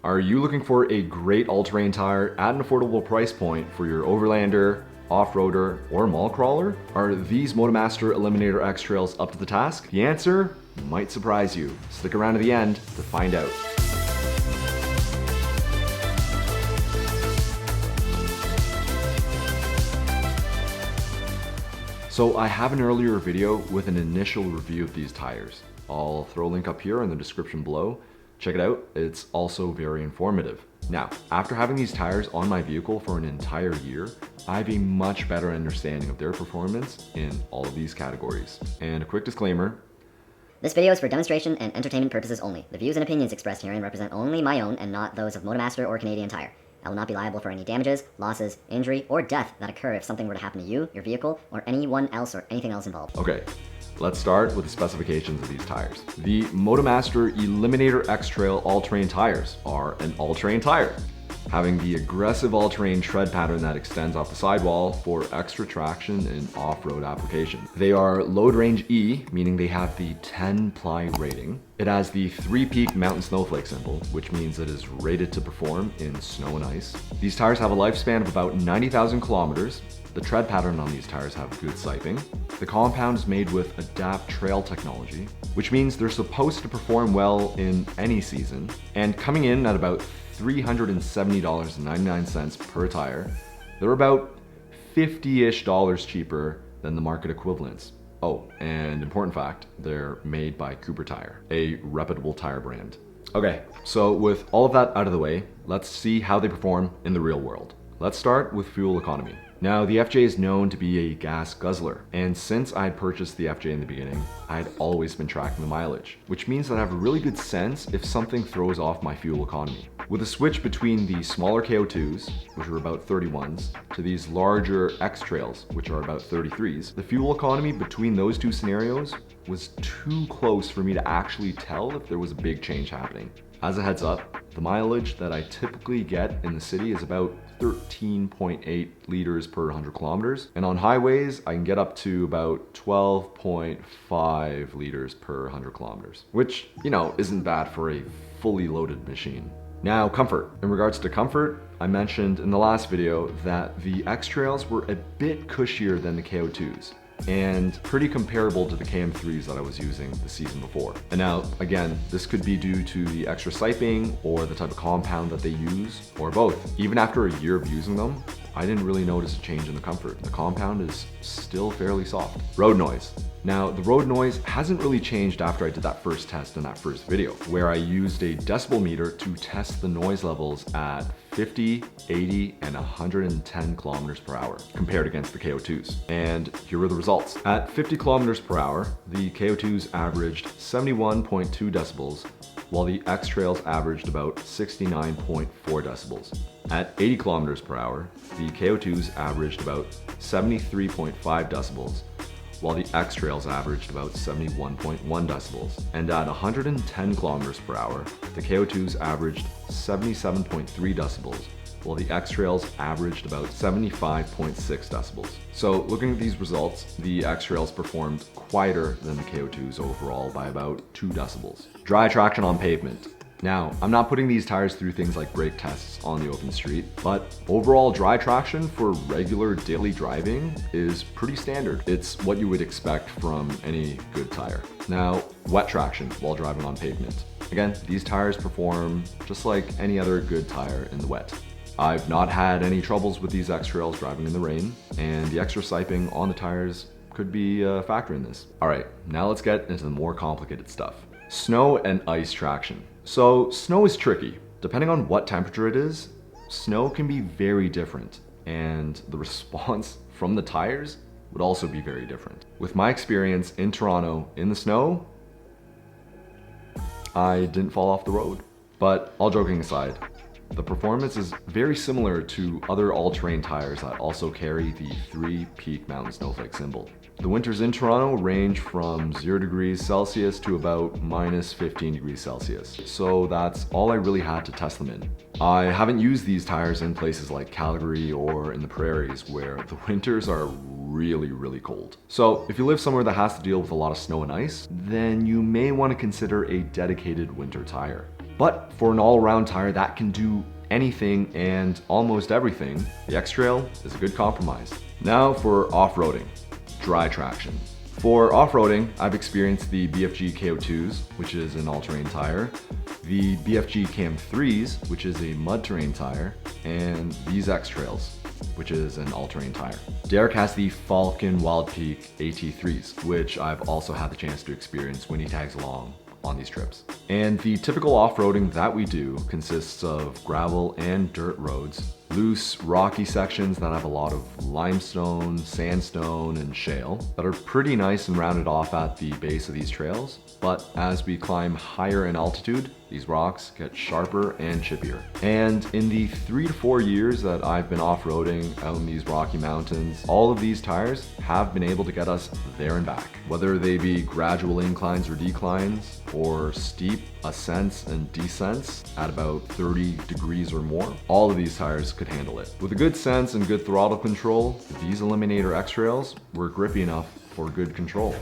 Are you looking for a great all-terrain tire at an affordable price point for your overlander, off-roader, or mall crawler? Are these Motomaster Eliminator X-Trails up to the task? The answer might surprise you. Stick around to the end to find out. So I have an earlier video with an initial review of these tires. I'll throw a link up here in the description below. Check it out, it's also very informative. Now, after having these tires on my vehicle for an entire year, I have a much better understanding of their performance in all of these categories. And a quick disclaimer. This video is for demonstration and entertainment purposes only. The views and opinions expressed herein represent only my own and not those of Motomaster or Canadian Tire. I will not be liable for any damages, losses, injury, or death that occur if something were to happen to you, your vehicle, or anyone else or anything else involved. Okay, let's start with the specifications of these tires. The Motomaster Eliminator X-Trail all-terrain tires are an all-terrain tire, having the aggressive all-terrain tread pattern that extends off the sidewall for extra traction in off-road application. They are load range E, meaning they have the 10-ply rating. It has the 3-peak mountain snowflake symbol, which means it is rated to perform in snow and ice. These tires have a lifespan of about 90,000 kilometers. The tread pattern on these tires have good siping. The compound is made with Adapt Trail technology, which means they're supposed to perform well in any season. And coming in at about $370.99 per tire, they're about $50-ish cheaper than the market equivalents. Oh, and important fact, they're made by Cooper Tire, a reputable tire brand. Okay, so with all of that out of the way, let's see how they perform in the real world. Let's start with fuel economy. Now, the FJ is known to be a gas guzzler, and since I had purchased the FJ in the beginning, I had always been tracking the mileage, which means that I have a really good sense if something throws off my fuel economy. With a switch between the smaller KO2s, which are about 31s, to these larger X-Trails, which are about 33s, the fuel economy between those two scenarios was too close for me to actually tell if there was a big change happening. As a heads up, the mileage that I typically get in the city is about 13.8 liters per 100 kilometers. And on highways, I can get up to about 12.5 liters per 100 kilometers, which, isn't bad for a fully loaded machine. Now, comfort. In regards to comfort, I mentioned in the last video that the X-Trails were a bit cushier than the KO2s, and pretty comparable to the KM3s that I was using the season before. And now, again, this could be due to the extra siping or the type of compound that they use, or both. Even after a year of using them, I didn't really notice a change in the comfort. The compound is still fairly soft. Road noise. Now, the road noise hasn't really changed after I did that first test in that first video, where I used a decibel meter to test the noise levels at 50, 80, and 110 kilometers per hour compared against the KO2s. And here are the results. At 50 kilometers per hour, the KO2s averaged 71.2 decibels, while the X-Trails averaged about 69.4 decibels. At 80 kilometers per hour, the KO2s averaged about 73.5 decibels, while the X-Trails averaged about 71.1 decibels. And at 110 kilometers per hour, the KO2s averaged 77.3 decibels, while the X-Trails averaged about 75.6 decibels. So looking at these results, the X-Trails performed quieter than the KO2s overall by about 2 decibels. Dry traction on pavement. Now, I'm not putting these tires through things like brake tests on the open street, but overall dry traction for regular daily driving is pretty standard. It's what you would expect from any good tire. Now, wet traction while driving on pavement. Again, these tires perform just like any other good tire in the wet. I've not had any troubles with these X-Trails driving in the rain, and the extra siping on the tires could be a factor in this. All right, now let's get into the more complicated stuff. Snow and ice traction. So snow is tricky. Depending on what temperature it is, snow can be very different, and the response from the tires would also be very different. With my experience in Toronto in the snow, I didn't fall off the road. But all joking aside, the performance is very similar to other all-terrain tires that also carry the 3-peak mountain snowflake symbol. The winters in Toronto range from 0 degrees Celsius to about minus 15 degrees Celsius. So that's all I really had to test them in. I haven't used these tires in places like Calgary or in the prairies where the winters are really cold. So if you live somewhere that has to deal with a lot of snow and ice, then you may want to consider a dedicated winter tire. But for an all-around tire that can do anything and almost everything, the X-Trail is a good compromise. Now for off-roading, dry traction. For off-roading, I've experienced the BFG KO2s, which is an all-terrain tire, the BFG Cam 3s, which is a mud-terrain tire, and these X-Trails, which is an all-terrain tire. Derek has the Falcon Wild Peak AT3s, which I've also had the chance to experience when he tags along on these trips. And the typical off-roading that we do consists of gravel and dirt roads, loose rocky sections that have a lot of limestone, sandstone, and shale that are pretty nice and rounded off at the base of these trails. But as we climb higher in altitude, these rocks get sharper and chippier. And in the 3 to 4 years that I've been off-roading out in these Rocky Mountains, all of these tires have been able to get us there and back. Whether they be gradual inclines or declines, or steep ascents and descents at about 30 degrees or more, all of these tires could handle it. With a good sense and good throttle control, these Eliminator X-Trails were grippy enough for good control.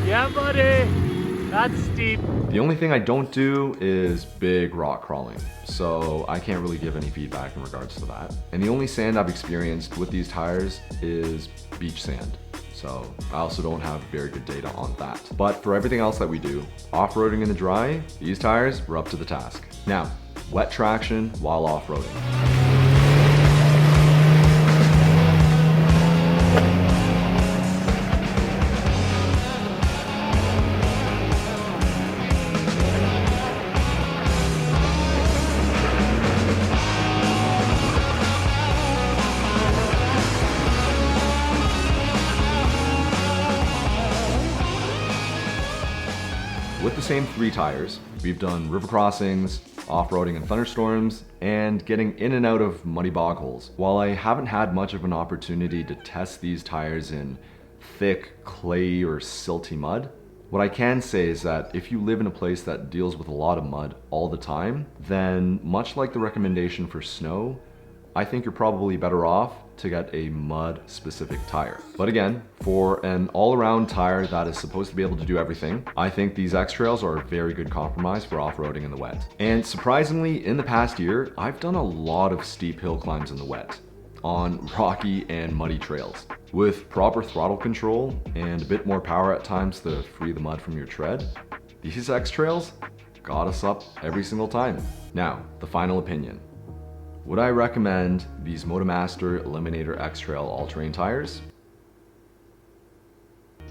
Yeah, buddy, that's steep. The only thing I don't do is big rock crawling, so I can't really give any feedback in regards to that. And the only sand I've experienced with these tires is beach sand, so I also don't have very good data on that. But for everything else that we do, off-roading in the dry, these tires were up to the task. Now, wet traction while off-roading. With the same 3 tires, we've done river crossings, off-roading in thunderstorms, and getting in and out of muddy bog holes. While I haven't had much of an opportunity to test these tires in thick, clay or silty mud, what I can say is that if you live in a place that deals with a lot of mud all the time, then much like the recommendation for snow, I think you're probably better off to get a mud-specific tire. But again, for an all-around tire that is supposed to be able to do everything, I think these X-Trails are a very good compromise for off-roading in the wet. And surprisingly, in the past year, I've done a lot of steep hill climbs in the wet, on rocky and muddy trails. With proper throttle control and a bit more power at times to free the mud from your tread, these X-Trails got us up every single time. Now, the final opinion. Would I recommend these Motomaster Eliminator X-Trail all-terrain tires?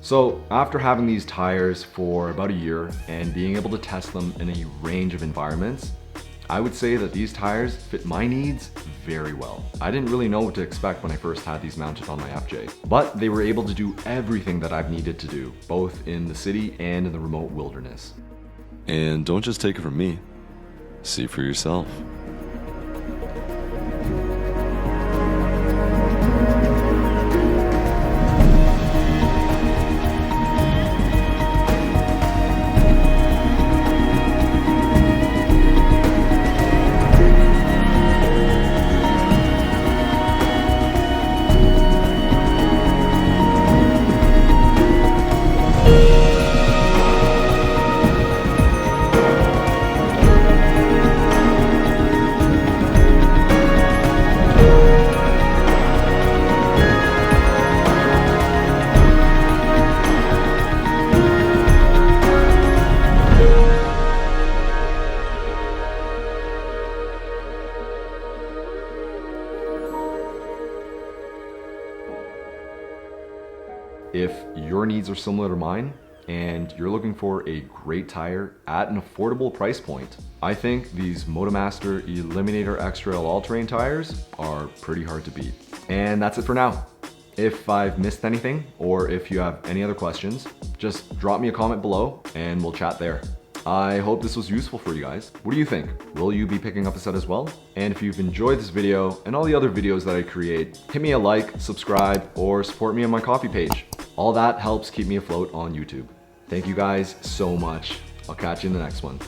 So after having these tires for about a year and being able to test them in a range of environments, I would say that these tires fit my needs very well. I didn't really know what to expect when I first had these mounted on my FJ, but they were able to do everything that I've needed to do, both in the city and in the remote wilderness. And don't just take it from me, see for yourself. If your needs are similar to mine and you're looking for a great tire at an affordable price point, I think these Motomaster Eliminator X-Trail all-terrain tires are pretty hard to beat. And that's it for now. If I've missed anything or if you have any other questions, just drop me a comment below and we'll chat there. I hope this was useful for you guys. What do you think? Will you be picking up a set as well? And if you've enjoyed this video and all the other videos that I create, hit me a like, subscribe, or support me on my Ko-fi page. All that helps keep me afloat on YouTube. Thank you guys so much. I'll catch you in the next one.